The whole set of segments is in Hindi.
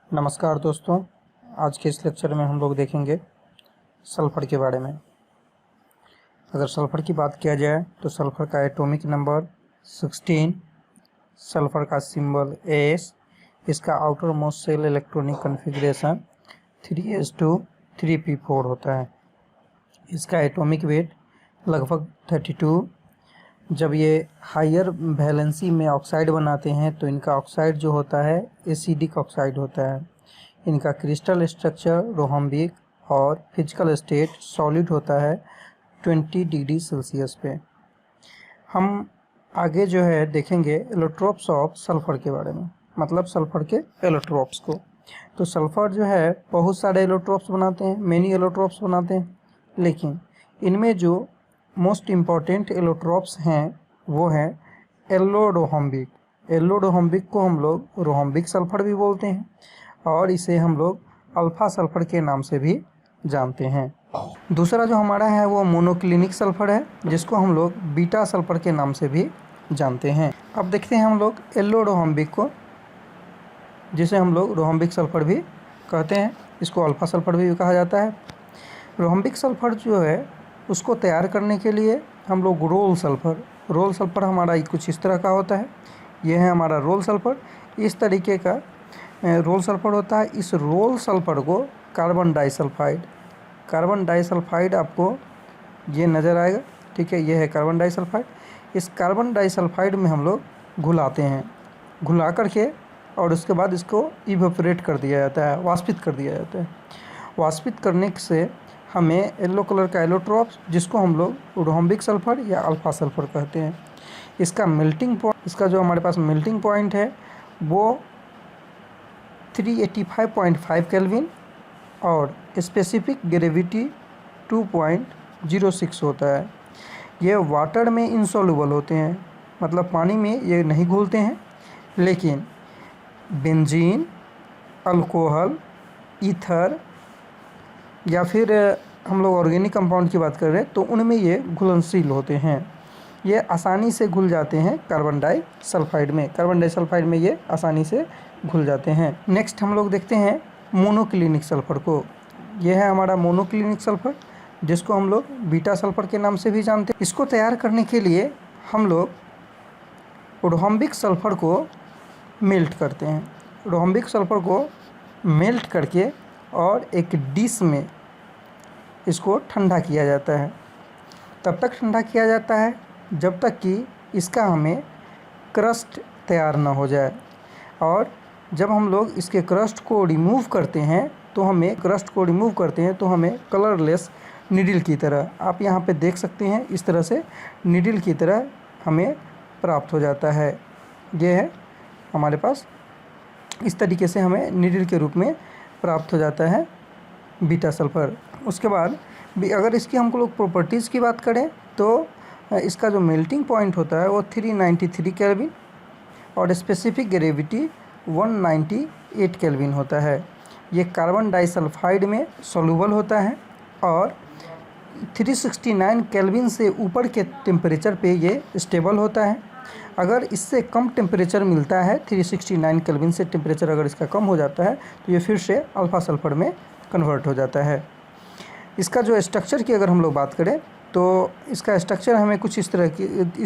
नमस्कार दोस्तों, आज के इस लेक्चर में हम लोग देखेंगे सल्फर के बारे में। अगर सल्फर की बात किया जाए तो सल्फर का एटॉमिक नंबर 16, सल्फर का सिंबल एस, इसका outer most shell electronic configuration 3s2 3p4 होता है। इसका एटॉमिक वेट लगभग 32। जब ये हायर वैलेंसी में ऑक्साइड बनाते हैं तो इनका ऑक्साइड जो होता है एसिडिक ऑक्साइड होता है। इनका क्रिस्टल स्ट्रक्चर रोहम्बिक और फिजिकल स्टेट सॉलिड होता है 20 डिग्री सेल्सियस पे। हम आगे जो है देखेंगे एलोट्रोप्स ऑफ सल्फर के बारे में, मतलब सल्फर के एलोट्रोप्स को। तो सल्फर जो है बहुत सारे एलोट्रोप्स बनाते हैं, मेनी एलोट्रोप्स बनाते हैं, लेकिन इनमें जो मोस्ट इम्पॉर्टेंट एलोट्रोप्स हैं वो हैं येलो रोहम्बिक। येलो रोहम्बिक को हम लोग रोहम्बिक सल्फर भी बोलते हैं और इसे हम लोग अल्फ़ा सल्फर के नाम से भी जानते हैं। दूसरा जो हमारा है वो मोनोक्लिनिक सल्फर है, जिसको हम लोग बीटा सल्फर के नाम से भी जानते हैं। अब देखते हैं हम लोग येलो रोहम्बिक को, जिसे हम लोग रोहम्बिक सल्फर भी कहते हैं, इसको अल्फ़ा सल्फर भी कहा जाता है। रोहम्बिक सल्फर जो है उसको तैयार करने के लिए हम लोग रोल सल्फ़र हमारा कुछ इस तरह का होता है। यह है हमारा रोल सल्फ़र, इस तरीके का रोल सल्फ़र होता है। इस रोल सल्फ़र को कार्बन डाइसल्फ़ाइड आपको ये नज़र आएगा, ठीक है, ये है कार्बन डाइसल्फ़ाइड। इस कार्बन डाइसल्फ़ाइड में हम लोग घुलाते हैं, घुला करके और उसके बाद इसको इवेपोरेट कर दिया जाता है, वाष्पित कर दिया जाता है। वाष्पित करने से हमें येलो कलर का एलोट्रोप्स, जिसको हम लोग रोहम्बिक सल्फ़र या अल्फ़ा सल्फ़र कहते हैं। इसका मेल्टिंग पॉइंट, इसका जो हमारे पास मेल्टिंग पॉइंट है वो 385.5 केल्विन और स्पेसिफिक ग्रेविटी 2.06 होता है। ये वाटर में इंसॉल्युबल होते हैं, मतलब पानी में ये नहीं घुलते हैं, लेकिन बेंजीन, अल्कोहल, ईथर या फिर हम लोग ऑर्गेनिक कंपाउंड की बात कर रहे हैं तो उनमें ये घुलनशील होते हैं। ये आसानी से घुल जाते हैं कार्बन डाइसल्फ़ाइड में ये आसानी से घुल जाते हैं। नेक्स्ट हम लोग देखते हैं मोनोक्लिनिक सल्फ़र को। यह है हमारा मोनोक्लिनिक सल्फ़र, जिसको हम लोग बीटा सल्फ़र के नाम से भी जानते हैं। इसको तैयार करने के लिए हम लोग रोहम्बिक सल्फ़र को मेल्ट करते हैं। रोहम्बिक सल्फ़र को मेल्ट करके और एक डिश में इसको ठंडा किया जाता है। तब तक ठंडा किया जाता है जब तक कि इसका हमें क्रस्ट तैयार ना हो जाए। और जब हम लोग इसके क्रस्ट को रिमूव करते हैं तो हमें कलरलेस नीडल की तरह, आप यहाँ पे देख सकते हैं, इस तरह से नीडल की तरह हमें प्राप्त हो जाता है। ये है हमारे पास, इस तरीके से हमें नीडल के रूप में प्राप्त हो जाता है बीटा सल्फ़र। उसके बाद भी अगर इसकी हम लोग प्रॉपर्टीज़ की बात करें तो इसका जो मेल्टिंग पॉइंट होता है वो 393 केल्विन और स्पेसिफिक ग्रेविटी 198 केल्विन होता है। ये कार्बन डाइसल्फ़ाइड में सॉल्युबल होता है और 369 केल्विन से ऊपर के टेम्परेचर पे ये स्टेबल होता है। अगर इससे कम टेम्परेचर मिलता है, 369 केल्विन से टेम्परेचर अगर इसका कम हो जाता है तो ये फिर से अल्फ़ा सल्फ़र में कन्वर्ट हो जाता है। इसका जो स्ट्रक्चर की अगर हम लोग बात करें तो इसका स्ट्रक्चर हमें कुछ इस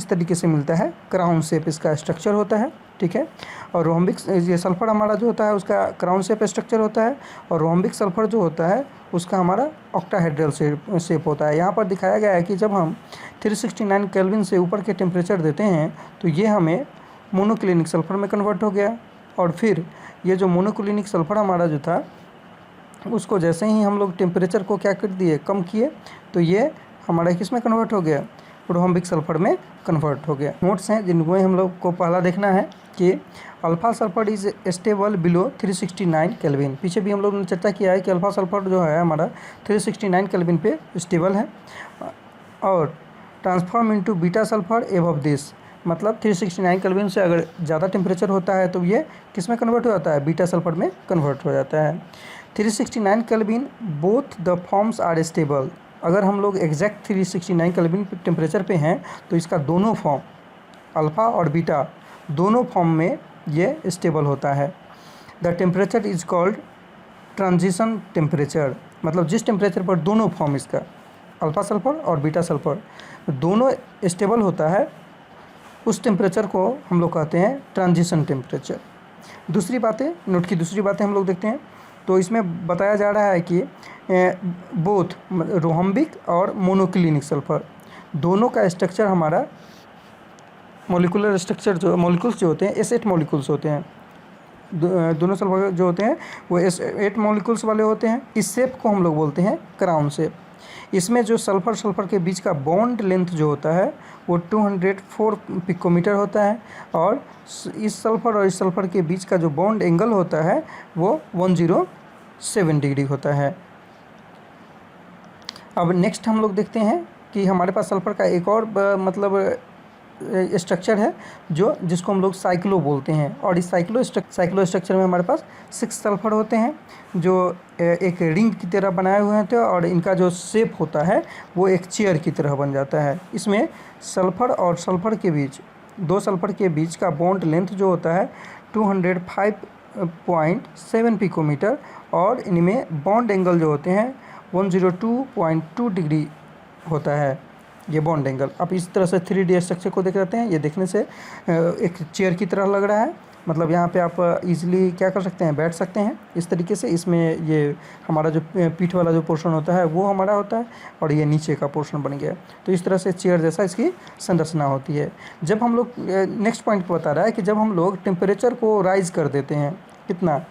तरीके से मिलता है, क्राउन शेप इसका स्ट्रक्चर होता है, ठीक है। और रोहम्बिक, ये सल्फ़र हमारा जो होता है उसका क्राउन शेप स्ट्रक्चर होता है, और रोहम्बिक सल्फ़र जो होता है उसका हमारा ऑक्टाहेड्रल शेप होता है। यहाँ पर दिखाया गया है कि जब हम 369 केल्विन से ऊपर के टेम्परेचर देते हैं तो ये हमें मोनोक्लिनिक सल्फ़र में कन्वर्ट हो गया, और फिर ये जो मोनोक्लिनिक सल्फ़र हमारा जो था उसको जैसे ही हम लोग टेम्परेचर को क्या कर दिए, कम किए, तो ये हमारा किस में कन्वर्ट हो गया, रोहम्बिक सल्फ़र में कन्वर्ट हो गया। नोट्स हैं जिनको हम लोग को पहला देखना है कि alpha sulphur is stable below 369 kelvin. पीछे भी हम लोग ने चर्चा किया है कि अल्फ़ा सल्फ़र जो है हमारा 369 केल्विन पे स्टेबल है, और transform into beta sulphur above this, मतलब 369 केल्विन से अगर ज़्यादा टेम्परेचर होता है तो ये किस में कन्वर्ट हो जाता है, बीटा सल्फ़र में कन्वर्ट हो जाता है। 369 kelvin both the forms are stable. अगर हम लोग एग्जैक्ट 369 केल्विन टेम्परेचर पे हैं तो इसका दोनों फॉर्म, अल्फ़ा और बीटा, दोनों फॉर्म में ये स्टेबल होता है। The temperature is called transition temperature, मतलब जिस टेम्परेचर पर दोनों फॉर्म इसका अल्फा सल्फर और बीटा सल्फर दोनों स्टेबल होता है, उस टेम्परेचर को हम लोग कहते हैं ट्रांजिशन टेम्परेचर। दूसरी बातें, नोट की दूसरी बातें हम लोग देखते हैं। तो इसमें बताया जा रहा है कि बोथ रोहम्बिक और मोनोक्लिनिक सल्फर दोनों का स्ट्रक्चर हमारा मॉलिक्यूलर स्ट्रक्चर जो मॉलिक्यूल्स जो होते हैं S8 मॉलिक्यूल्स होते हैं। दोनों सल्फर जो होते हैं वो S8 मॉलिक्यूल्स वाले होते हैं। इस शेप को हम लोग बोलते हैं क्राउन शेप। इसमें जो सल्फर के बीच का बॉन्ड लेंथ जो होता है वो 204 पिकोमीटर होता है, और इस सल्फर और इस सल्फर के बीच का जो बॉन्ड एंगल होता है वो 107 डिग्री होता है। अब नेक्स्ट हम लोग देखते हैं कि हमारे पास सल्फर का एक और मतलब स्ट्रक्चर है जिसको हम लोग साइक्लो बोलते हैं, और इस साइक्लो स्ट्रक्चर में हमारे पास 6 सल्फर होते हैं जो एक रिंग की तरह बनाए हुए होते हैं, और इनका जो शेप होता है वो एक चेयर की तरह बन जाता है। इसमें सल्फर और सल्फर के बीच, दो सल्फर के बीच का बॉन्ड लेंथ जो होता है 205.7 पिकोमीटर, और इनमें बॉन्ड एंगल जो होते हैं 102.2 डिग्री होता है ये बॉन्ड एंगल। आप इस तरह से 3D स्ट्रक्चर को देख लेते हैं। ये देखने से एक चेयर की तरह लग रहा है, मतलब यहाँ पे आप इजीली क्या कर सकते हैं, बैठ सकते हैं इस तरीके से। इसमें ये हमारा जो पीठ वाला जो पोर्शन होता है वो हमारा होता है, और ये नीचे का पोर्शन बन गया। तो इस तरह से चेयर जैसा इसकी संरचना होती है। जब हम लोग नेक्स्ट पॉइंट पर बता रहा है कि जब हम लोग टेम्परेचर को राइज कर देते हैं, कितना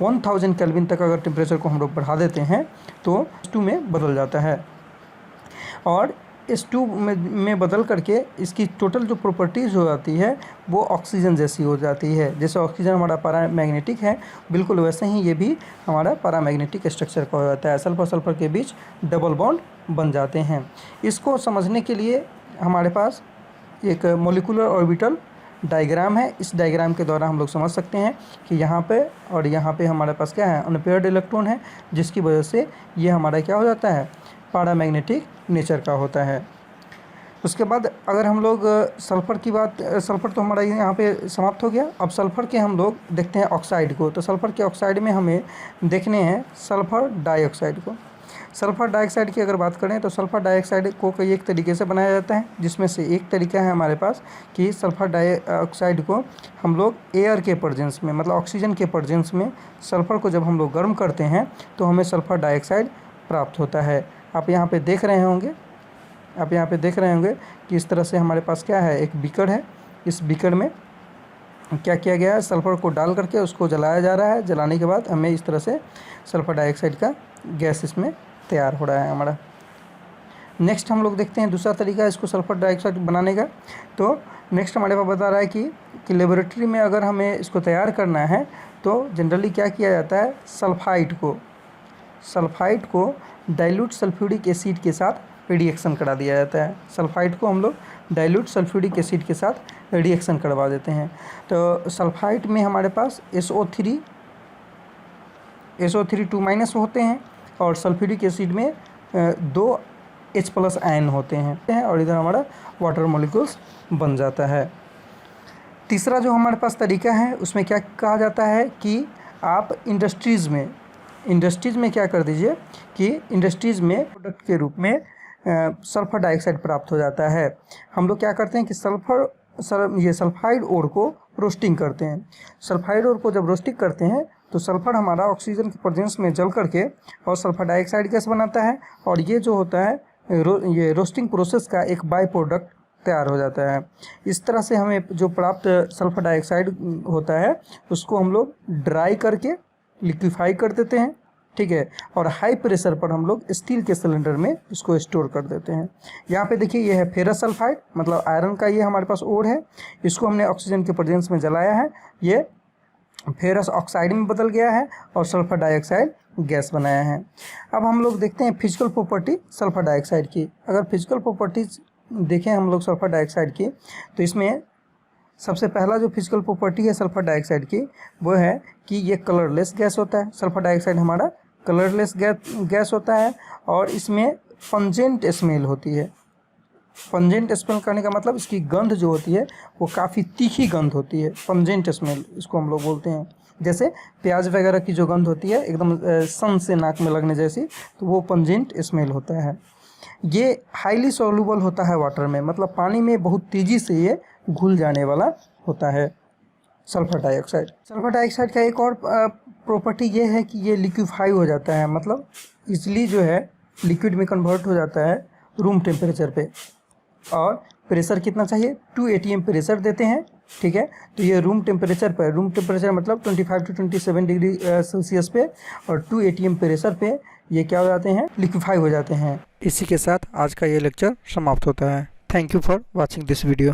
1000 केल्विन तक अगर टेम्परेचर को हम लोग बढ़ा देते हैं तो S2 में बदल जाता है, और S2 में बदल करके इसकी टोटल जो प्रॉपर्टीज़ हो जाती है वो ऑक्सीजन जैसी हो जाती है। जैसे ऑक्सीजन हमारा पैरामैग्नेटिक है, बिल्कुल वैसे ही ये भी हमारा पैरामैग्नेटिक स्ट्रक्चर का हो जाता है। सल्फर के बीच डबल बॉन्ड बन जाते हैं। इसको समझने के लिए हमारे पास एक मॉलिक्यूलर ऑर्बिटल डायग्राम है। इस डायग्राम के द्वारा हम लोग समझ सकते हैं कि यहाँ पे और यहाँ पे हमारे पास क्या है, अनपेयर्ड इलेक्ट्रॉन है, जिसकी वजह से ये हमारा क्या हो जाता है, पैरामैग्नेटिक नेचर का होता है। उसके बाद अगर हम लोग सल्फ़र की बात, सल्फ़र तो हमारा यहाँ पे समाप्त हो गया। अब सल्फ़र के हम लोग देखते हैं ऑक्साइड को। तो सल्फ़र के ऑक्साइड में हमें देखने हैं सल्फ़र डाइऑक्साइड को। सल्फ़र डाइऑक्साइड की अगर बात करें तो सल्फ़र डाइऑक्साइड को कई एक तरीके से बनाया जाता है, जिसमें से एक तरीका है हमारे पास कि सल्फ़र डाइऑक्साइड को हम लोग एयर के प्रेजेंस में, मतलब ऑक्सीजन के प्रेजेंस में सल्फ़र को जब हम लोग गर्म करते हैं तो हमें सल्फ़र डाइऑक्साइड प्राप्त होता है। आप यहाँ पे देख रहे होंगे कि इस तरह से हमारे पास क्या है, एक बीकर है। इस बीकर में क्या किया गया है, सल्फ़र को डाल करके उसको जलाया जा रहा है। जलाने के बाद हमें इस तरह से सल्फ़र डाइऑक्साइड का गैस इसमें तैयार हो रहा है हमारा। नेक्स्ट हम लोग देखते हैं दूसरा तरीका इसको सल्फ़र डाइऑक्साइड बनाने का। तो नेक्स्ट हमारे पास बता रहा है कि लेबोरेटरी में अगर हमें इसको तैयार करना है तो जनरली क्या किया जाता है, सल्फाइड को डाइल्यूट सल्फ्यूरिक एसिड के साथ रिएक्शन करा दिया जाता है। सल्फाइड को हम लोग डाइल्यूट सल्फ्यूरिक एसिड के साथ रिएक्शन करवा देते हैं। तो सल्फाइड में हमारे पास SO3 2- होते हैं, और सल्फ्यूरिक एसिड में 2 H+ आयन होते हैं, और इधर हमारा वाटर मॉलिक्यूल्स बन जाता है। तीसरा जो हमारे पास तरीका है उसमें क्या कहा जाता है कि आप इंडस्ट्रीज़ में क्या कर दीजिए कि इंडस्ट्रीज़ में प्रोडक्ट के रूप में सल्फ़र डाइऑक्साइड प्राप्त हो जाता है। हम लोग क्या करते हैं कि सल्फाइड ओर को रोस्टिंग करते हैं। सल्फाइड ओर को जब रोस्टिंग करते हैं तो सल्फ़र हमारा ऑक्सीजन के प्रेजेंस में जल करके और सल्फ़र डाइऑक्साइड गैस बनाता है, और ये जो होता है ये रोस्टिंग प्रोसेस का एक बाई प्रोडक्ट तैयार हो जाता है। इस तरह से हमें जो प्राप्त सल्फ़र डाइऑक्साइड होता है उसको हम लोग ड्राई करके लिक्विफाई कर देते हैं, ठीक है, और हाई प्रेशर पर हम लोग स्टील के सिलेंडर में इसको स्टोर कर देते हैं। यहाँ पे देखिए ये है फेरस सल्फाइड, मतलब आयरन का ये हमारे पास ओर है। इसको हमने ऑक्सीजन के प्रेजेंस में जलाया है, ये फेरस ऑक्साइड में बदल गया है और सल्फ़र डाइऑक्साइड गैस बनाया है। अब हम लोग देखते हैं फिजिकल प्रॉपर्टी सल्फ़र डाइऑक्साइड की। अगर फिजिकल प्रॉपर्टीज देखें हम लोग सल्फ़र डाइऑक्साइड की, तो इसमें सबसे पहला जो फिजिकल प्रॉपर्टी है सल्फ़र डाइऑक्साइड की वो है कि ये कलरलेस गैस होता है। सल्फ़र डाइऑक्साइड हमारा कलरलेस गैस होता है, और इसमें पंजेंट स्मेल होती है। पंजेंट स्मेल करने का मतलब इसकी गंध जो होती है वो काफ़ी तीखी गंध होती है, पंजेंट स्मेल इसको हम लोग बोलते हैं। जैसे प्याज वगैरह की जो गंध होती है एकदम सन से नाक में लगने जैसी, तो वो पंजेंट स्मेल होता है। ये हाईली सॉल्युबल होता है वाटर में, मतलब पानी में बहुत तेज़ी से ये घुल जाने वाला होता है सल्फर डाइऑक्साइड। सल्फर डाइऑक्साइड का एक और प्रॉपर्टी ये है कि ये लिक्विफाई हो जाता है, मतलब इसलिए जो है लिक्विड में कन्वर्ट हो जाता है रूम टेम्परेचर पे। और प्रेशर कितना चाहिए, 2 atm प्रेशर देते हैं, ठीक है। तो ये रूम टेम्परेचर मतलब 25 to 27 डिग्री सेल्सियस पे और 2 atm प्रेशर पे ये क्या हो जाते हैं, लिक्विफाई हो जाते हैं। इसी के साथ आज का ये लेक्चर समाप्त होता है। Thank you for watching this video.